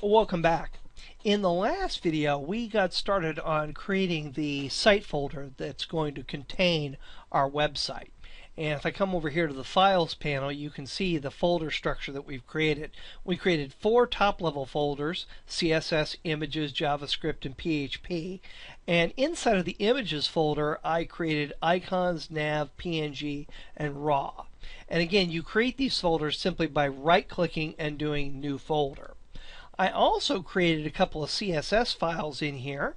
Welcome back. In the last video, we got started on creating the site folder that's going to contain our website. And if I come over here to the Files panel, you can see the folder structure that we've created. We created 4 top-level folders: CSS, Images, JavaScript, and PHP. And inside of the Images folder, I created Icons, Nav, PNG, and RAW. And again, you create these folders simply by right-clicking and doing New Folder. I also created a couple of CSS files in here,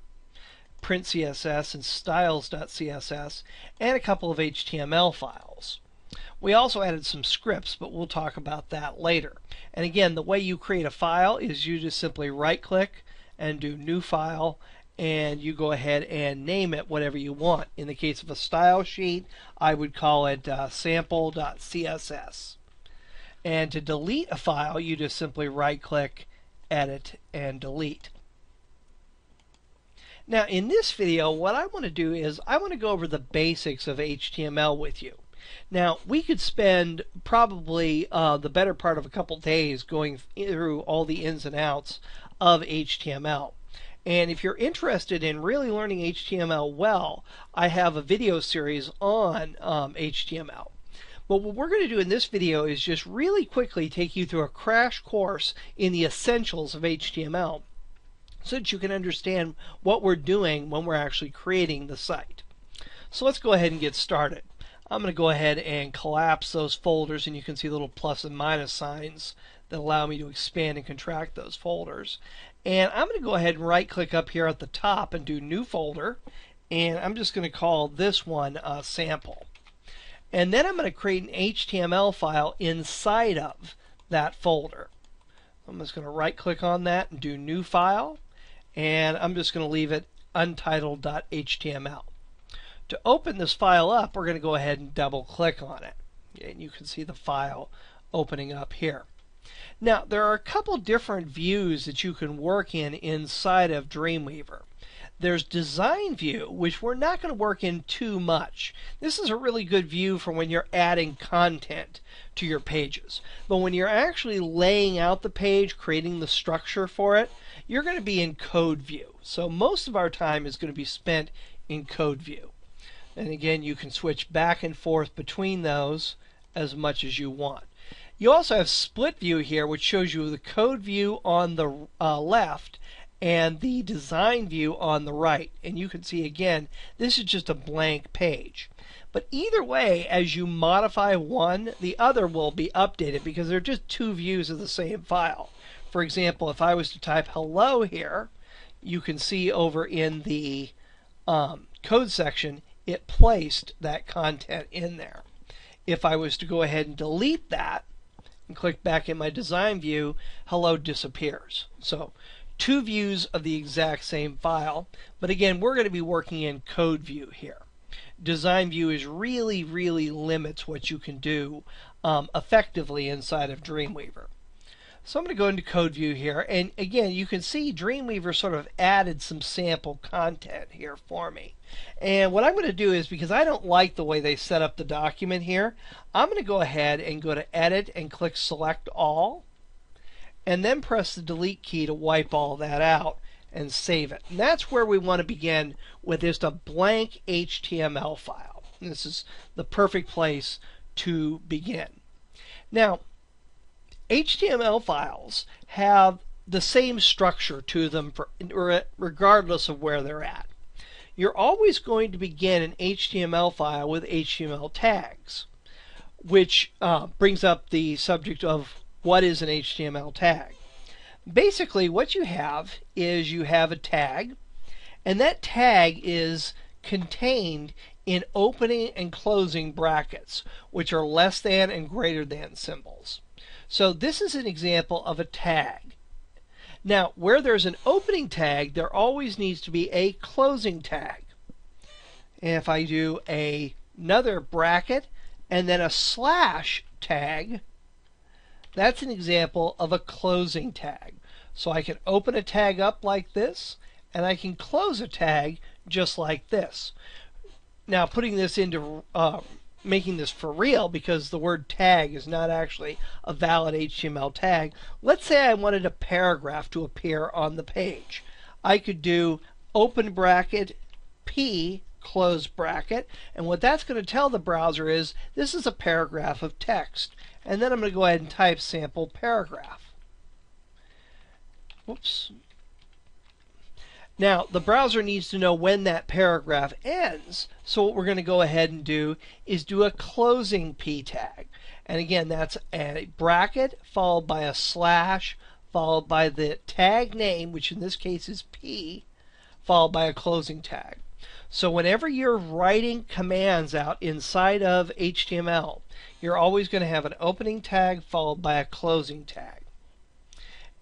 print CSS and styles.css, and a couple of HTML files. We also added some scripts, but we'll talk about that later. And again, the way you create a file is you just simply right-click and do New File, and you go ahead and name it whatever you want. In the case of a style sheet, I would call it sample.css. And to delete a file, you just simply right-click, edit, and delete. Now in this video, what I want to do is I want to go over the basics of HTML with you. Now we could spend probably the better part of a couple days going through all the ins and outs of HTML. And if you're interested in really learning HTML well, I have a video series on HTML. But what we're going to do in this video is just really quickly take you through a crash course in the essentials of HTML so that you can understand what we're doing when we're actually creating the site. So let's go ahead and get started. I'm going to go ahead and collapse those folders, and you can see little plus and minus signs that allow me to expand and contract those folders. And I'm going to go ahead and right click up here at the top and do New Folder, and I'm just going to call this one Sample. And then I'm going to create an HTML file inside of that folder. I'm just going to right click on that and do New File, and I'm just going to leave it untitled.html. To open this file up, we're going to go ahead and double click on it, and you can see the file opening up here. Now there are a couple different views that you can work in inside of Dreamweaver. There's Design View, which we're not going to work in too much. This is a really good view for when you're adding content to your pages. But when you're actually laying out the page, creating the structure for it, you're going to be in Code View. So most of our time is going to be spent in Code View. And again, you can switch back and forth between those as much as you want. You also have Split View here, which shows you the Code View on the left and the Design View on the right. And you can see again, this is just a blank page. But either way, as you modify one, the other will be updated because they're just two views of the same file. For example, if I was to type hello here, you can see over in the code section, it placed that content in there. If I was to go ahead and delete that and click back in my Design View, hello disappears. So two views of the exact same file, but again, we're going to be working in Code View here. Design View is really limits what you can do effectively inside of Dreamweaver. So I'm going to go into Code View here, and again, you can see Dreamweaver sort of added some sample content here for me. And what I'm going to do is, because I don't like the way they set up the document here, I'm going to go ahead and go to Edit and click Select All, and then press the delete key to wipe all that out and save it. And that's where we want to begin, with just a blank HTML file. And this is the perfect place to begin. Now, HTML files have the same structure to them regardless of where they're at. You're always going to begin an HTML file with HTML tags, which brings up the subject of what is an HTML tag. Basically, what you have is you have a tag, and that tag is contained in opening and closing brackets, which are less than and greater than symbols. So this is an example of a tag. Now, where there's an opening tag, there always needs to be a closing tag. And if I do another bracket and then a slash tag, that's an example of a closing tag. So I can open a tag up like this, and I can close a tag just like this. Now, putting this into making this for real because the word tag is not actually a valid HTML tag. Let's say I wanted a paragraph to appear on the page. I could do open bracket P close bracket, and what that's going to tell the browser is this is a paragraph of text. And then I'm going to go ahead and type sample paragraph. Whoops. Now, the browser needs to know when that paragraph ends, so what we're going to go ahead and do is do a closing P tag. And again, that's a bracket followed by a slash followed by the tag name, which in this case is P, followed by a closing tag. So whenever you're writing commands out inside of HTML, you're always going to have an opening tag followed by a closing tag.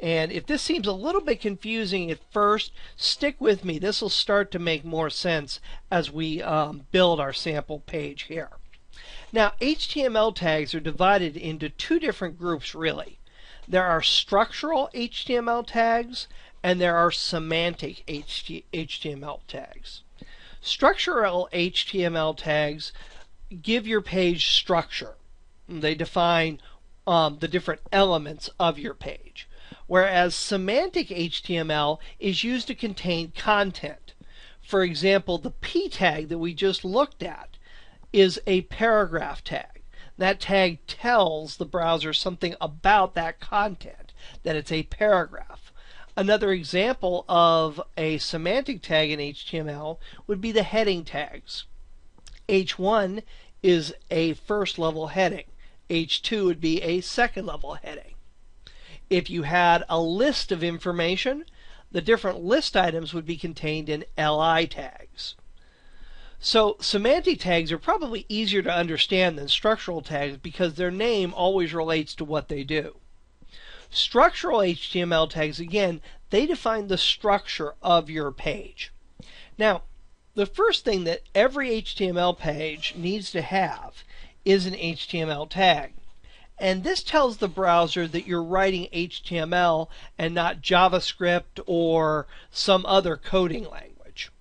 And if this seems a little bit confusing at first, stick with me. This will start to make more sense as we build our sample page here. Now, HTML tags are divided into two different groups, really. There are structural HTML tags and there are semantic HTML tags. Structural HTML tags give your page structure. They define the different elements of your page. Whereas semantic HTML is used to contain content. For example, the P tag that we just looked at is a paragraph tag. That tag tells the browser something about that content, that it's a paragraph. Another example of a semantic tag in HTML would be the heading tags. H1 is a first level heading. H2 would be a second level heading. If you had a list of information, the different list items would be contained in LI tags. So semantic tags are probably easier to understand than structural tags because their name always relates to what they do. Structural HTML tags, again, they define the structure of your page. Now, the first thing that every HTML page needs to have is an HTML tag. And this tells the browser that you're writing HTML and not JavaScript or some other coding language.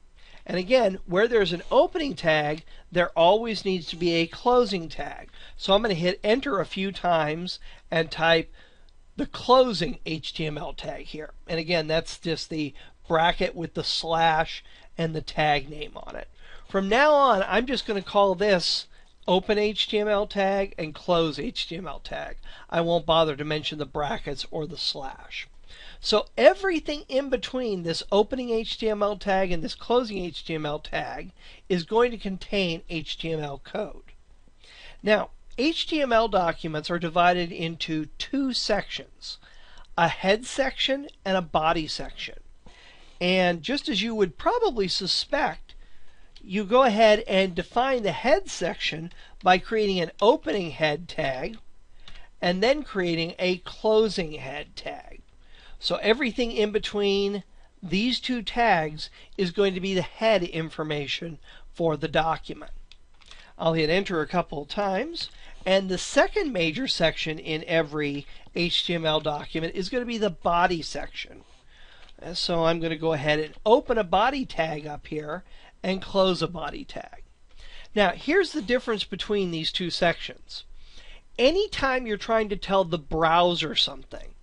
And again, where there's an opening tag, there always needs to be a closing tag. So I'm going to hit enter a few times and type the closing HTML tag here. And again, that's just the bracket with the slash and the tag name on it. From now on, I'm just going to call this open HTML tag and close HTML tag. I won't bother to mention the brackets or the slash. So everything in between this opening HTML tag and this closing HTML tag is going to contain HTML code. Now, HTML documents are divided into two sections, a head section and a body section. And just as you would probably suspect, you go ahead and define the head section by creating an opening head tag and then creating a closing head tag. So everything in between these two tags is going to be the head information for the document. I'll hit enter a couple of times, and the second major section in every HTML document is going to be the body section. And so I'm going to go ahead and open a body tag up here and close a body tag. Now, here's the difference between these two sections. Anytime you're trying to tell the browser something,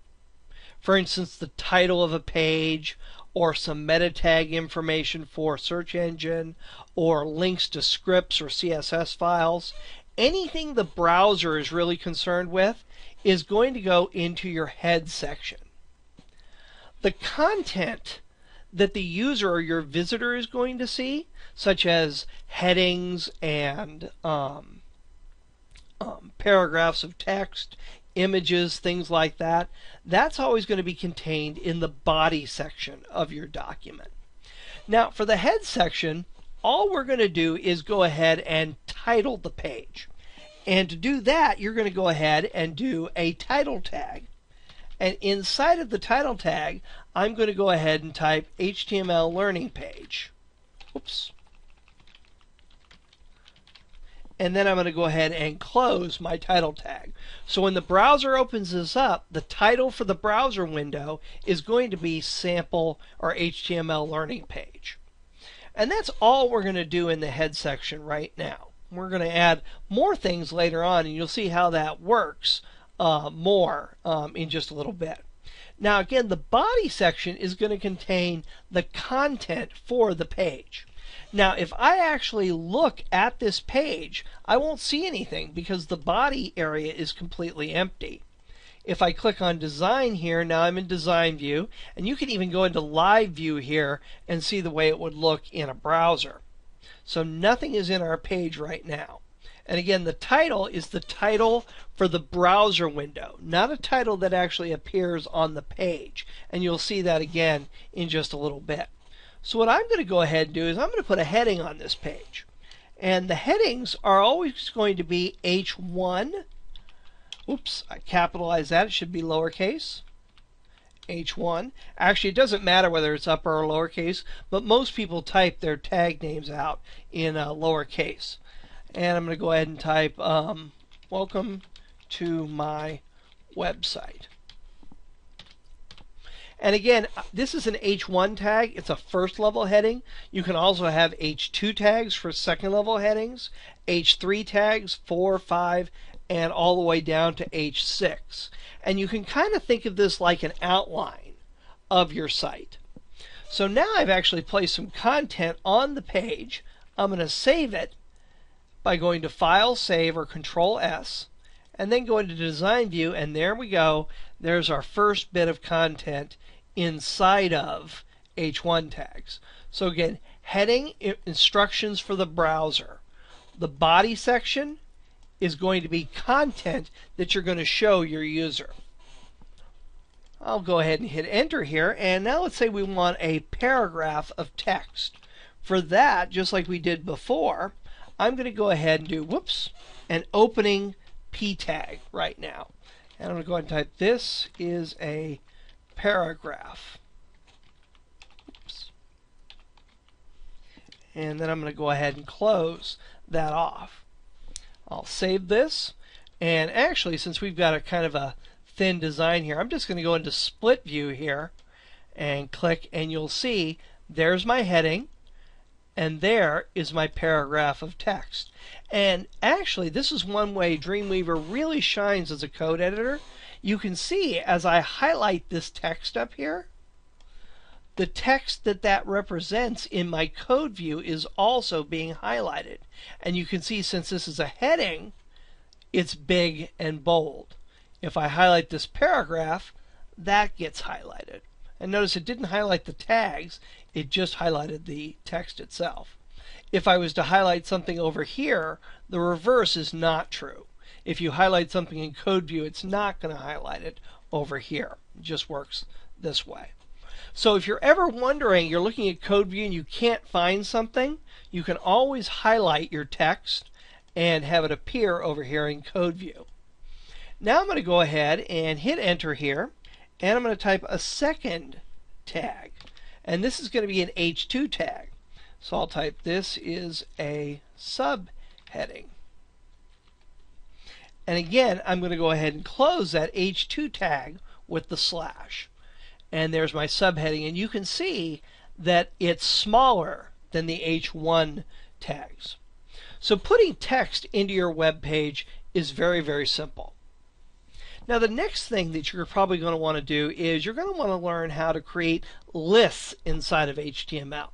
for instance, the title of a page, or some meta tag information for search engine, or links to scripts or CSS files, anything the browser is really concerned with is going to go into your head section. The content that the user or your visitor is going to see, such as headings and paragraphs of text, images, things like that, that's always going to be contained in the body section of your document. Now, for the head section, all we're going to do is go ahead and title the page. And to do that, you're going to go ahead and do a title tag. And inside of the title tag, I'm going to go ahead and type HTML learning page. Oops. And then I'm going to go ahead and close my title tag. So when the browser opens this up, the title for the browser window is going to be sample or HTML learning page. And that's all we're going to do in the head section right now. We're going to add more things later on, and you'll see how that works more in just a little bit. Now again, the body section is going to contain the content for the page. Now if I actually look at this page, I won't see anything because the body area is completely empty. If I click on design here, now I'm in design view, and you can even go into live view here and see the way it would look in a browser. So nothing is in our page right now. And again, the title is the title for the browser window, not a title that actually appears on the page. And you'll see that again in just a little bit. So what I'm going to go ahead and do is I'm going to put a heading on this page. And the headings are always going to be H1. Oops, I capitalized that. It should be lowercase. H1. Actually, it doesn't matter whether it's upper or lowercase, but most people type their tag names out in lowercase. And I'm going to go ahead and type welcome to my website. And again, this is an H1 tag. It's a first level heading. You can also have H2 tags for second level headings, H3 tags, 4, 5, and all the way down to H6. And you can kind of think of this like an outline of your site. So now I've actually placed some content on the page. I'm going to save it by going to File, Save, or Control S, and then go into Design View, and there we go. There's our first bit of content inside of H1 tags. So again, heading instructions for the browser. The body section is going to be content that you're going to show your user. I'll go ahead and hit enter here, and now let's say we want a paragraph of text. For that, just like we did before, I'm going to go ahead and do, an opening p tag right now. And I'm going to go ahead and type, this is a paragraph. And then I'm going to go ahead and close that off. I'll save this, and actually, since we've got a kind of a thin design here, I'm just going to go into split view here and click, and you'll see there's my heading, and there is my paragraph of text. And actually, this is one way Dreamweaver really shines as a code editor. You can see as I highlight this text up here, the text that represents in my code view is also being highlighted. And you can see, since this is a heading, it's big and bold. If I highlight this paragraph, that gets highlighted. And notice it didn't highlight the tags, it just highlighted the text itself. If I was to highlight something over here, the reverse is not true. If you highlight something in code view, it's not going to highlight it over here. It just works this way. So if you're ever wondering, you're looking at code view and you can't find something, you can always highlight your text and have it appear over here in code view. Now I'm going to go ahead and hit enter here, and I'm going to type a second tag. And this is going to be an H2 tag. So I'll type, this is a subheading. And again, I'm going to go ahead and close that H2 tag with the slash. And there's my subheading, and you can see that it's smaller than the H1 tags. So putting text into your web page is very, very simple. Now the next thing that you're probably going to want to do is you're going to want to learn how to create lists inside of HTML.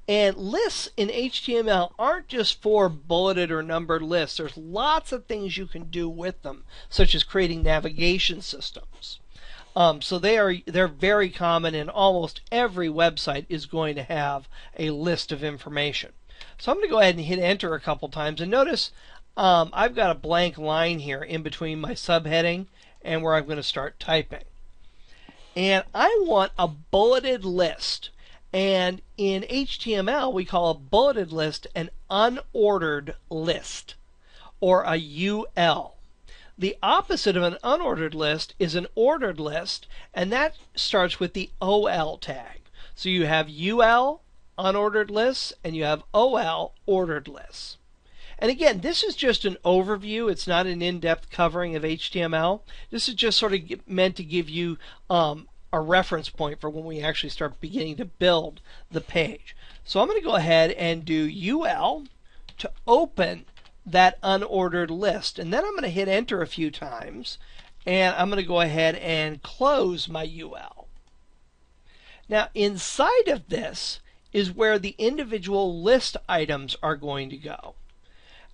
And lists in HTML aren't just for bulleted or numbered lists. There's lots of things you can do with them, such as creating navigation systems. So they're very common, and almost every website is going to have a list of information. So I'm going to go ahead and hit enter a couple times, and notice I've got a blank line here in between my subheading and where I'm going to start typing. And I want a bulleted list. And in HTML, we call a bulleted list an unordered list, or a UL. The opposite of an unordered list is an ordered list, and that starts with the OL tag. So you have UL, unordered lists, and you have OL, ordered lists. And again, this is just an overview. It's not an in-depth covering of HTML. This is just sort of meant to give you a reference point for when we actually start beginning to build the page. So I'm going to go ahead and do UL to open that unordered list. And then I'm going to hit enter a few times, and I'm going to go ahead and close my UL. Now inside of this is where the individual list items are going to go.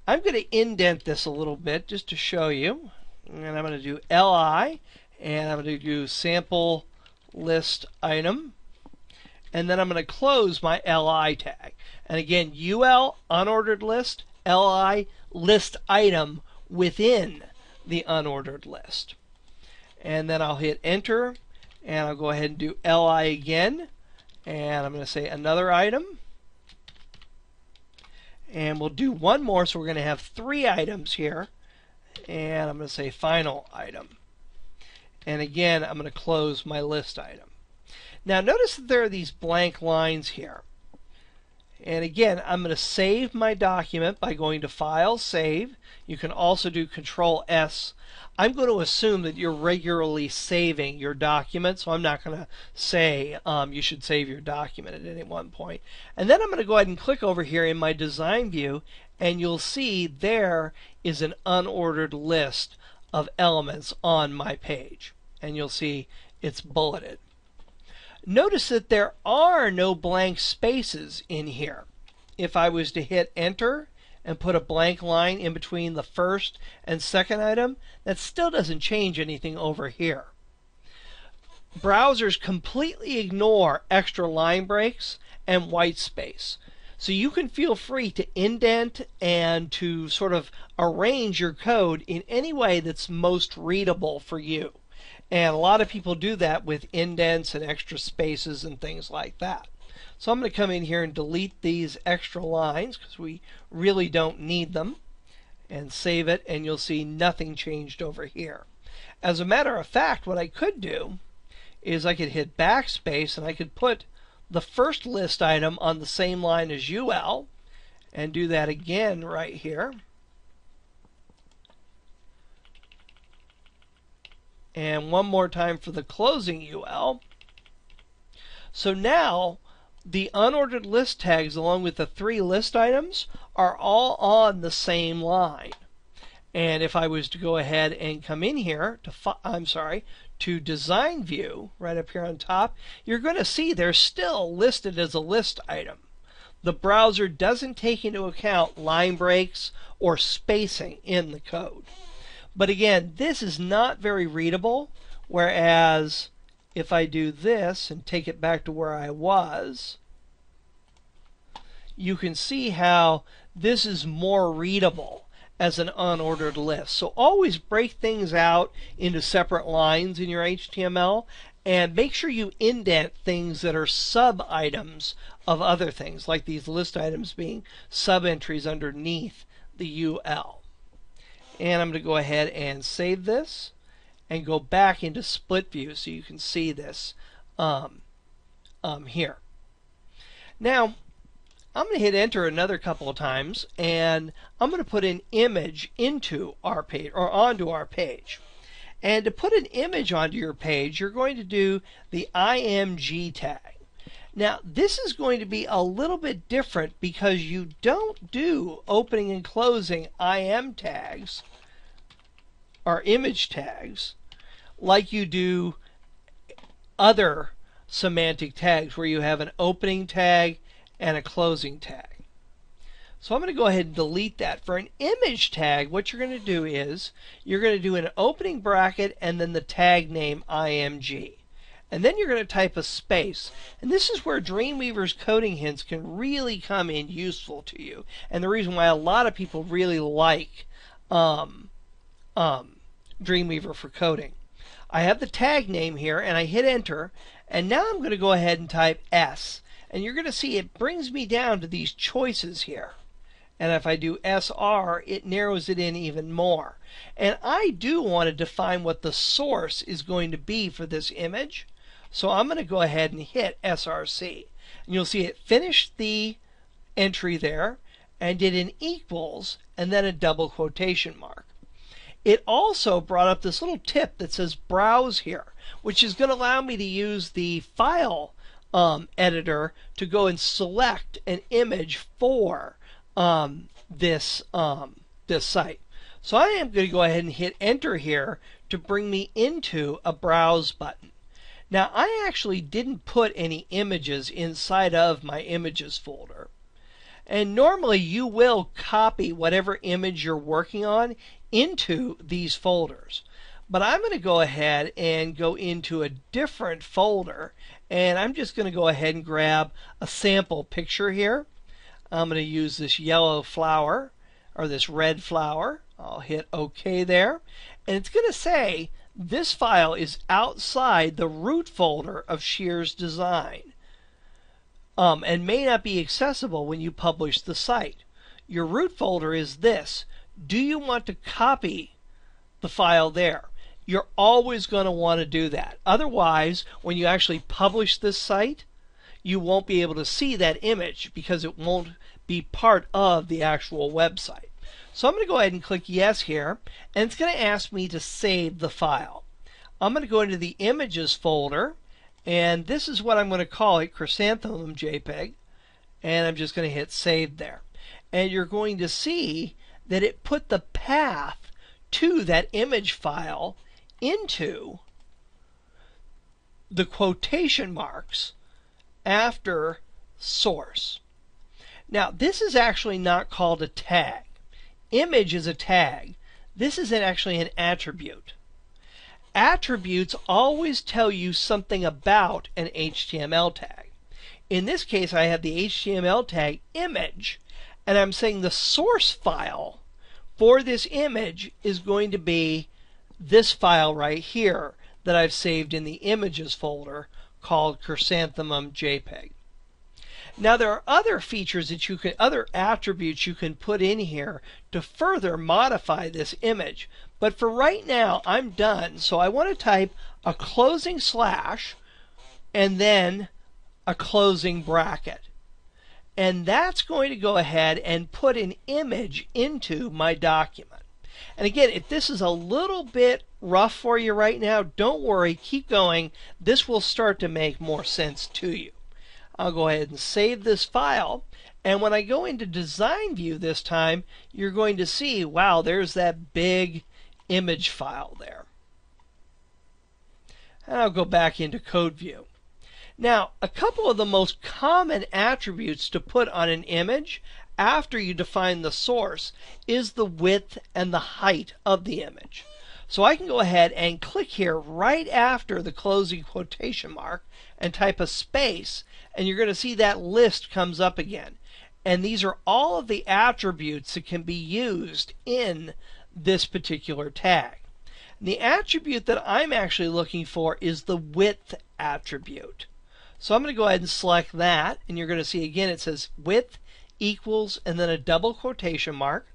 I'm going to indent this a little bit just to show you. And I'm going to do LI, and I'm going to do sample list item. And then I'm going to close my LI tag. And again, UL, unordered list, LI, list item within the unordered list. And then I'll hit enter, and I'll go ahead and do LI again. And I'm going to say another item. And we'll do one more, so we're going to have 3 items here. And I'm going to say final item. And again, I'm going to close my list item. Now notice that there are these blank lines here. And again, I'm going to save my document by going to File, Save. You can also do Control S. I'm going to assume that you're regularly saving your document, so I'm not going to say you should save your document at any one point. And then I'm going to go ahead and click over here in my design view, and you'll see there is an unordered list of elements on my page. And you'll see it's bulleted. Notice that there are no blank spaces in here. If I was to hit enter and put a blank line in between the first and second item, that still doesn't change anything over here. Browsers completely ignore extra line breaks and white space. So you can feel free to indent and to sort of arrange your code in any way that's most readable for you. And a lot of people do that with indents and extra spaces and things like that. So I'm going to come in here and delete these extra lines because we really don't need them, and save it, and you'll see nothing changed over here. As a matter of fact, what I could do is I could hit Backspace, and I could put the first list item on the same line as UL, and do that again right here. And one more time for the closing UL. So now the unordered list tags along with the 3 list items are all on the same line. And if I was to go ahead and come in here to design view right up here on top, you're going to see they're still listed as a list item. The browser doesn't take into account line breaks or spacing in the code. But again, this is not very readable, whereas if I do this and take it back to where I was, you can see how this is more readable as an unordered list. So always break things out into separate lines in your HTML, and make sure you indent things that are sub-items of other things, like these list items being sub-entries underneath the UL. And I'm going to go ahead and save this and go back into split view so you can see this here. Now, I'm going to hit enter another couple of times, and I'm going to put an image into our page, or onto our page. And to put an image onto your page, you're going to do the img tag. Now, this is going to be a little bit different because you don't do opening and closing im tags or image tags like you do other semantic tags where you have an opening tag and a closing tag. So I'm going to go ahead and delete that. For an image tag, what you're going to do is you're going to do an opening bracket and then the tag name img. And then you're going to type a space. And this is where Dreamweaver's coding hints can really come in useful to you. And the reason why a lot of people really like Dreamweaver for coding. I have the tag name here, and I hit enter. And now I'm going to go ahead and type S. And you're going to see it brings me down to these choices here. And if I do SR, it narrows it in even more. And I do want to define what the source is going to be for this image. So I'm going to go ahead and hit SRC. And you'll see it finished the entry there and did an equals and then a double quotation mark. It also brought up this little tip that says browse here, which is going to allow me to use the file editor to go and select an image for this this site. So I am going to go ahead and hit enter here to bring me into a browse button. Now I actually didn't put any images inside of my images folder. And normally you will copy whatever image you're working on into these folders. But I'm going to go ahead and go into a different folder, and I'm just going to go ahead and grab a sample picture here. I'm going to use this yellow flower or this red flower. I'll hit OK there, and it's going to say this file is outside the root folder of Shear's design and may not be accessible when you publish the site. Your root folder is this. Do you want to copy the file there? You're always going to want to do that. Otherwise, when you actually publish this site, you won't be able to see that image because it won't be part of the actual website. So I'm going to go ahead and click yes here, and it's going to ask me to save the file. I'm going to go into the images folder, and this is what I'm going to call it, Chrysanthemum JPEG, and I'm just going to hit save there. And you're going to see that it put the path to that image file into the quotation marks after source. Now this is actually not called a tag. Image is a tag. This is actually an attribute. Attributes always tell you something about an HTML tag. In this case I have the HTML tag image, and I'm saying the source file for this image is going to be this file right here that I've saved in the images folder called Chrysanthemum JPEG. Now there are other features that other attributes you can put in here to further modify this image. But for right now I'm done. So I want to type a closing slash and then a closing bracket. And that's going to go ahead and put an image into my document. And again, if this is a little bit rough for you right now, don't worry, keep going. This will start to make more sense to you. I'll go ahead and save this file, and when I go into design view this time, you're going to see, wow, there's that big image file there. And I'll go back into code view. Now, a couple of the most common attributes to put on an image after you define the source is the width and the height of the image. So I can go ahead and click here right after the closing quotation mark and type a space, and you're going to see that list comes up again. And these are all of the attributes that can be used in this particular tag. The attribute that I'm actually looking for is the width attribute. So I'm going to go ahead and select that, and you're going to see again it says width equals and then a double quotation mark.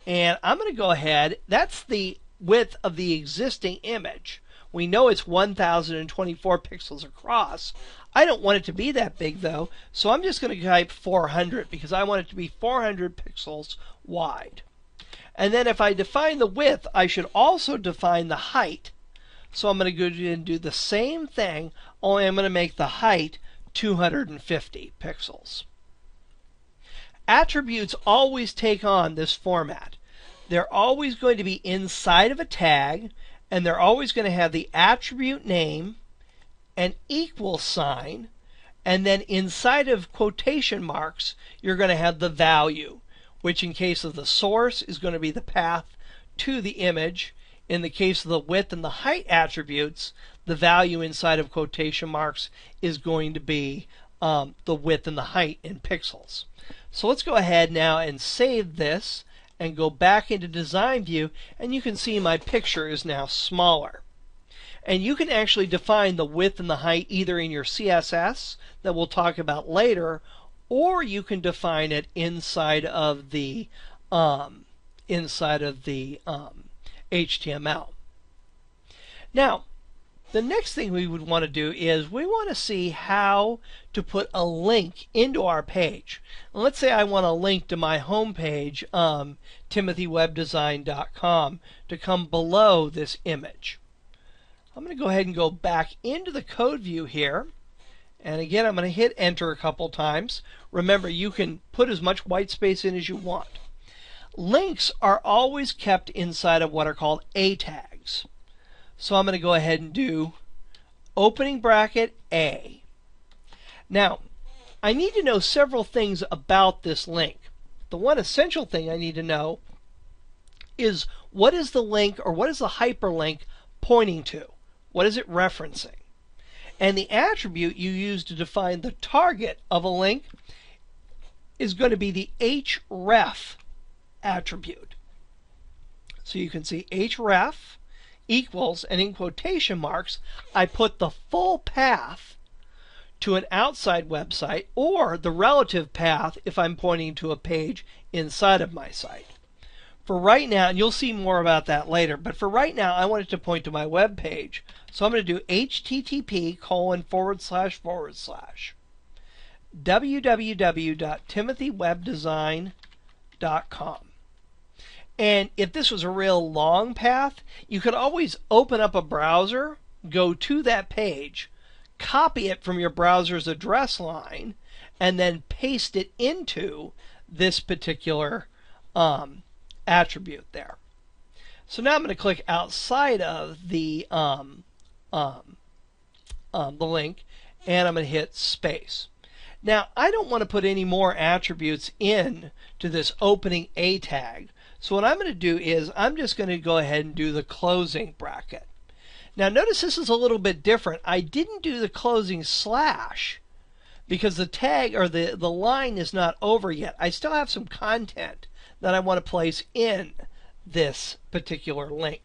And I'm going to go ahead, that's the width of the existing image. We know it's 1024 pixels across. I don't want it to be that big though, so I'm just going to type 400 because I want it to be 400 pixels wide. And then if I define the width, I should also define the height. So I'm going to go and do the same thing, only I'm going to make the height 250 pixels. Attributes always take on this format. They're always going to be inside of a tag, and they're always going to have the attribute name, an equal sign, and then inside of quotation marks you're going to have the value, which in case of the source is going to be the path to the image. In the case of the width and the height attributes, the value inside of quotation marks is going to be the width and the height in pixels. So let's go ahead now and save this and go back into design view, and you can see my picture is now smaller. And you can actually define the width and the height either in your CSS that we'll talk about later, or you can define it inside of the HTML. Now, the next thing we would want to do is we want to see how to put a link into our page. And let's say I want a link to my home page, timothywebdesign.com, to come below this image. I'm going to go ahead and go back into the code view here. And again, I'm going to hit enter a couple times. Remember, you can put as much white space in as you want. Links are always kept inside of what are called A tags. So I'm going to go ahead and do opening bracket A. Now, I need to know several things about this link. The one essential thing I need to know is what is the link or what is the hyperlink pointing to? What is it referencing? And the attribute you use to define the target of a link is going to be the href attribute. So you can see href equals, and in quotation marks, I put the full path to an outside website or the relative path if I'm pointing to a page inside of my site. For right now, and you'll see more about that later, but for right now I want it to point to my web page. So I'm going to do http:// www.timothywebdesign.com. And if this was a real long path, you could always open up a browser, go to that page, copy it from your browser's address line, and then paste it into this particular attribute there. So now I'm going to click outside of the link, and I'm going to hit space. Now I don't want to put any more attributes in to this opening A tag. So what I'm going to do is I'm just going to go ahead and do the closing bracket. Now notice this is a little bit different. I didn't do the closing slash because the tag or the line is not over yet. I still have some content that I want to place in this particular link.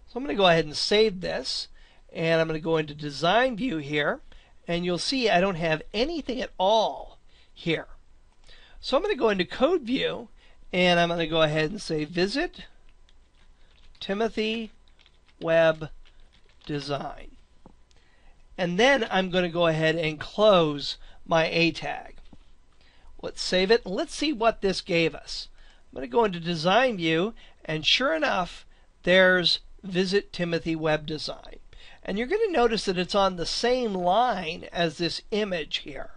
So I'm going to go ahead and save this, and I'm going to go into design view here, and you'll see I don't have anything at all here. So I'm going to go into code view, and I'm going to go ahead and say visit Timothy Web Design. And then I'm going to go ahead and close my A tag. Let's save it. Let's see what this gave us. I'm going to go into design view, and sure enough, there's visit Timothy Web Design. And you're going to notice that it's on the same line as this image here.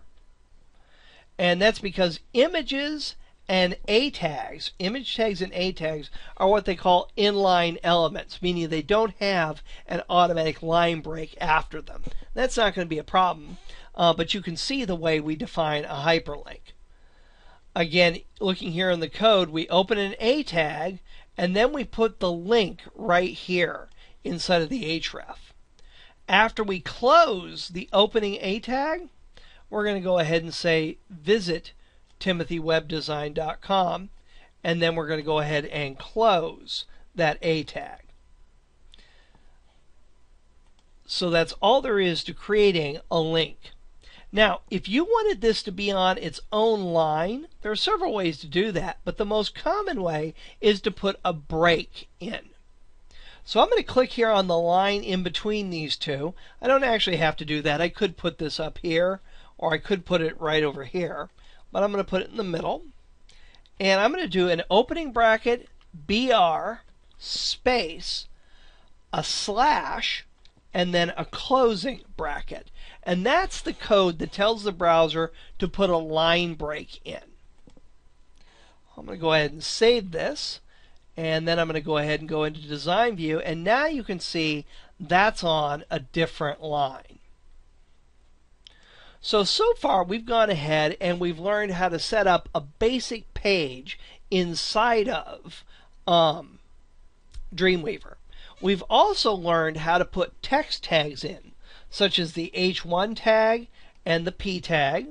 And that's because images and A tags, image tags and A tags, are what they call inline elements, meaning they don't have an automatic line break after them. That's not going to be a problem, but you can see the way we define a hyperlink. Again, looking here in the code, we open an A tag, and then we put the link right here inside of the href. After we close the opening A tag, we're going to go ahead and say visit timothywebdesign.com, and then we're going to go ahead and close that A tag. So that's all there is to creating a link. Now, if you wanted this to be on its own line, there are several ways to do that, but the most common way is to put a break in. So I'm going to click here on the line in between these two. I don't actually have to do that. I could put this up here, or I could put it right over here, but I'm going to put it in the middle. And I'm going to do an opening bracket, BR, space, a slash, and then a closing bracket. And that's the code that tells the browser to put a line break in. I'm going to go ahead and save this, and then I'm going to go ahead and go into design view, and now you can see that's on a different line. So far we've gone ahead and we've learned how to set up a basic page inside of Dreamweaver. We've also learned how to put text tags in, such as the H1 tag and the P tag.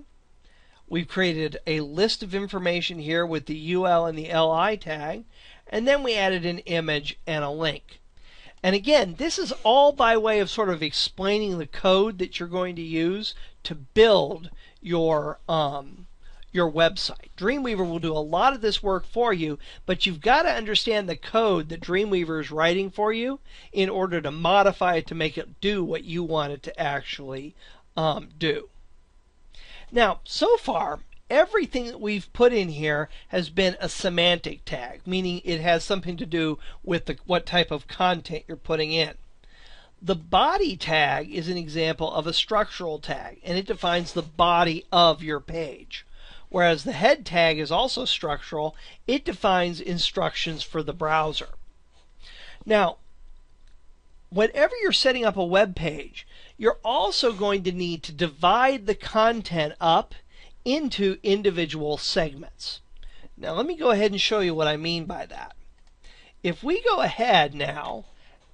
We've created a list of information here with the UL and the LI tag, and then we added an image and a link. And again, this is all by way of sort of explaining the code that you're going to use to build your website. Dreamweaver will do a lot of this work for you, but you've got to understand the code that Dreamweaver is writing for you in order to modify it to make it do what you want it to actually do. Now, so far, everything that we've put in here has been a semantic tag, meaning it has something to do with what type of content you're putting in. The body tag is an example of a structural tag, and it defines the body of your page. Whereas the head tag is also structural. It defines instructions for the browser. Now, whenever you're setting up a web page, you're also going to need to divide the content up into individual segments. Now let me go ahead and show you what I mean by that. If we go ahead now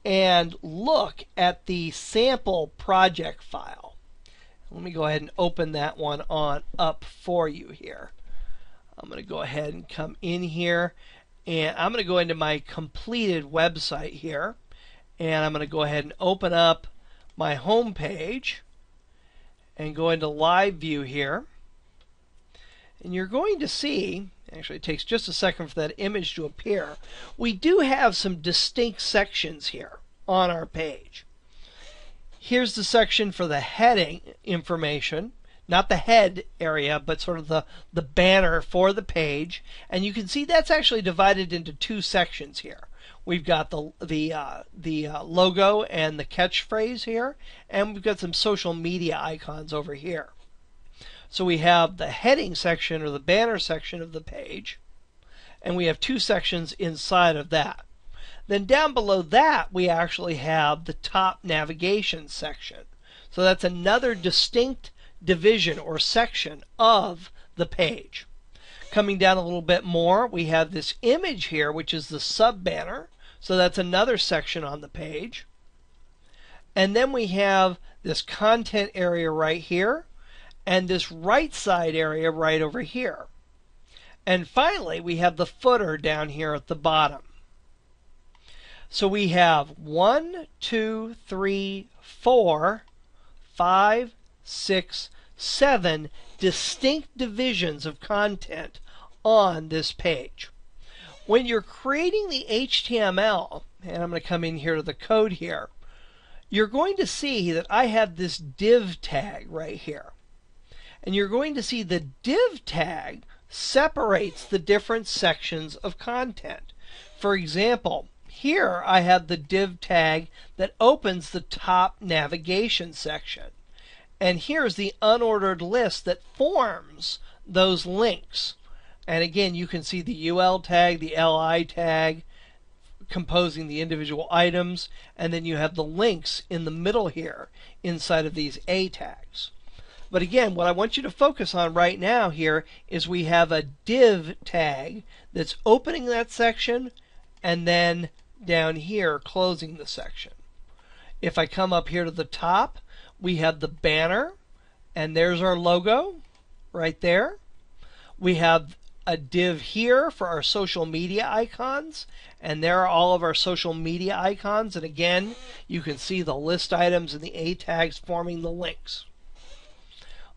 and look at the sample project file, let me go ahead and open that one up for you here. I'm going to go ahead and come in here, and I'm going to go into my completed website here, and I'm going to go ahead and open up my home page and go into live view here. And you're going to see, actually it takes just a second for that image to appear, we do have some distinct sections here on our page. Here's the section for the heading information, not the head area, but sort of the banner for the page. And you can see that's actually divided into two sections here. We've got the logo and the catchphrase here, and we've got some social media icons over here. So we have the heading section or the banner section of the page, and we have two sections inside of that. Then down below that we actually have the top navigation section. So that's another distinct division or section of the page. Coming down a little bit more, we have this image here, which is the sub banner. So that's another section on the page. And then we have this content area right here, and this right side area right over here. And finally, we have the footer down here at the bottom. So we have 1, 2, 3, 4, 5, 6, 7 distinct divisions of content on this page. When you're creating the HTML, and I'm going to come in here to the code here, you're going to see that I have this div tag right here. And you're going to see the div tag separates the different sections of content. For example, here I have the div tag that opens the top navigation section. And here's the unordered list that forms those links. And again, you can see the UL tag, the LI tag, composing the individual items, and then you have the links in the middle here inside of these A tags. But again, what I want you to focus on right now here is we have a div tag that's opening that section and then down here closing the section. If I come up here to the top, we have the banner, and there's our logo right there. We have a div here for our social media icons, and there are all of our social media icons, and again you can see the list items and the A tags forming the links.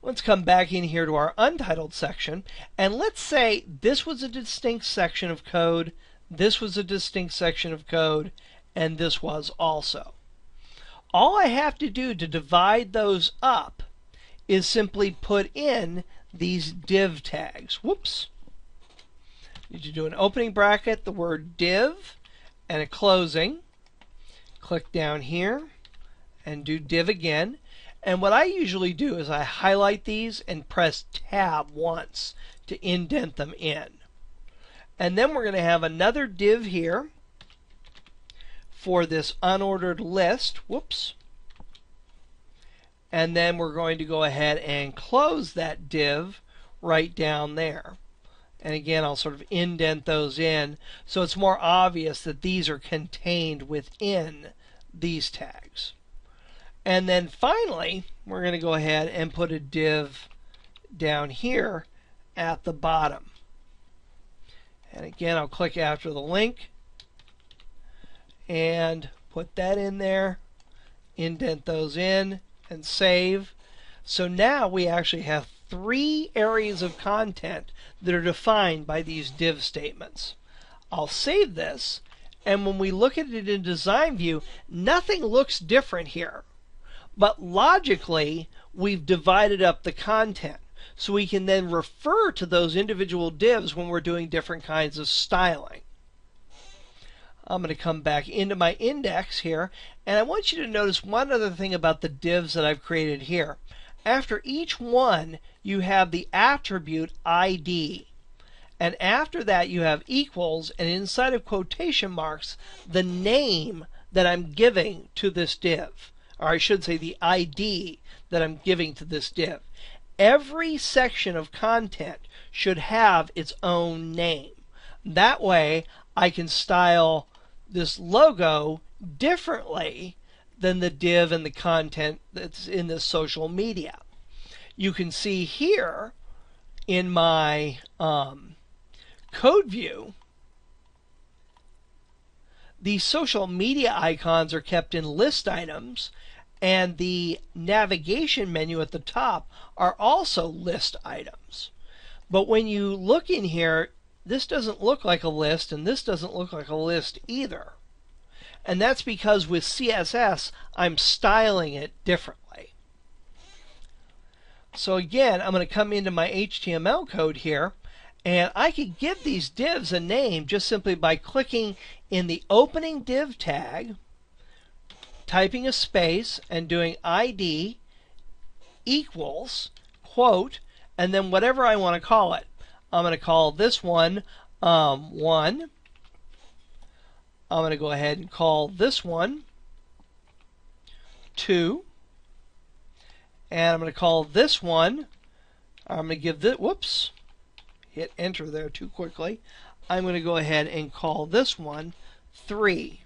Let's come back in here to our untitled section, and let's say this was a distinct section of code, this was a distinct section of code, and this was also. All I have to do to divide those up is simply put in these div tags. Whoops. Need to do an opening bracket, the word div, and a closing. Click down here and do div again. And what I usually do is I highlight these and press tab once to indent them in. And then we're going to have another div here for this unordered list. Whoops. And then we're going to go ahead and close that div right down there. And again, I'll sort of indent those in so it's more obvious that these are contained within these tags. And then finally, we're going to go ahead and put a div down here at the bottom. And again, I'll click after the link and put that in there, indent those in, and save. So now we actually have 3 areas of content that are defined by these div statements. I'll save this, and when we look at it in design view, nothing looks different here. But logically, we've divided up the content, so we can then refer to those individual divs when we're doing different kinds of styling. I'm going to come back into my index here, and I want you to notice one other thing about the divs that I've created here. After each one, you have the attribute ID. And after that, you have equals, and inside of quotation marks, the name that I'm giving to this div. Or I should say the ID that I'm giving to this div. Every section of content should have its own name. That way, I can style this logo differently than the div and the content that's in this social media. You can see here in my code view, the social media icons are kept in list items, and the navigation menu at the top are also list items. But when you look in here, this doesn't look like a list, and this doesn't look like a list either. And that's because with CSS, I'm styling it differently. So again, I'm going to come into my HTML code here, and I could give these divs a name just simply by clicking in the opening div tag, typing a space, and doing ID equals quote, and then whatever I want to call it. I'm going to call this one 1. I'm going to go ahead and call this one 2. And I'm going to call this one, I'm going to give this, whoops, hit enter there too quickly. I'm going to go ahead and call this one 3.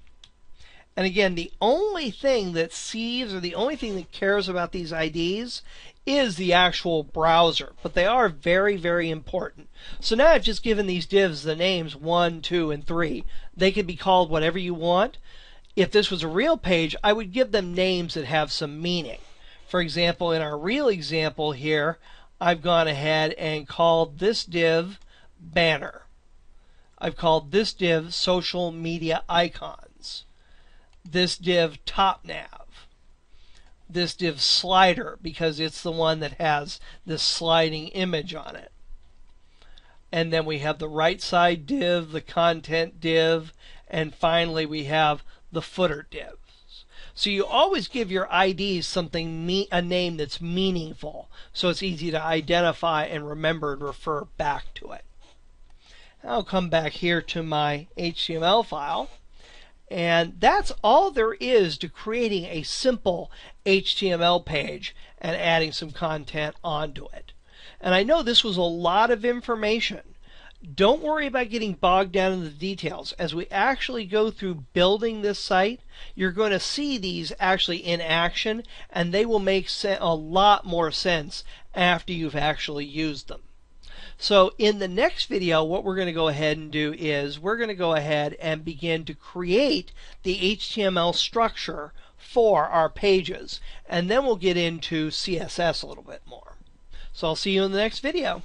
And again, the only thing that sees, or the only thing that cares about these IDs is the actual browser. But they are very, very important. So now I've just given these divs the names 1, 2, and 3. They can be called whatever you want. If this was a real page, I would give them names that have some meaning. For example, in our real example here, I've gone ahead and called this div banner. I've called this div social media icons. This div top nav. This div slider, because it's the one that has this sliding image on it. And then we have the right side div, the content div, and finally we have the footer div. So you always give your IDs something, a name that's meaningful, so it's easy to identify and remember and refer back to it. I'll come back here to my HTML file, and that's all there is to creating a simple HTML page and adding some content onto it. And I know this was a lot of information. Don't worry about getting bogged down in the details. As we actually go through building this site, you're going to see these actually in action, and they will make a lot more sense after you've actually used them. So in the next video, what we're going to go ahead and do is we're going to go ahead and begin to create the HTML structure for our pages, and then we'll get into CSS a little bit more. So I'll see you in the next video.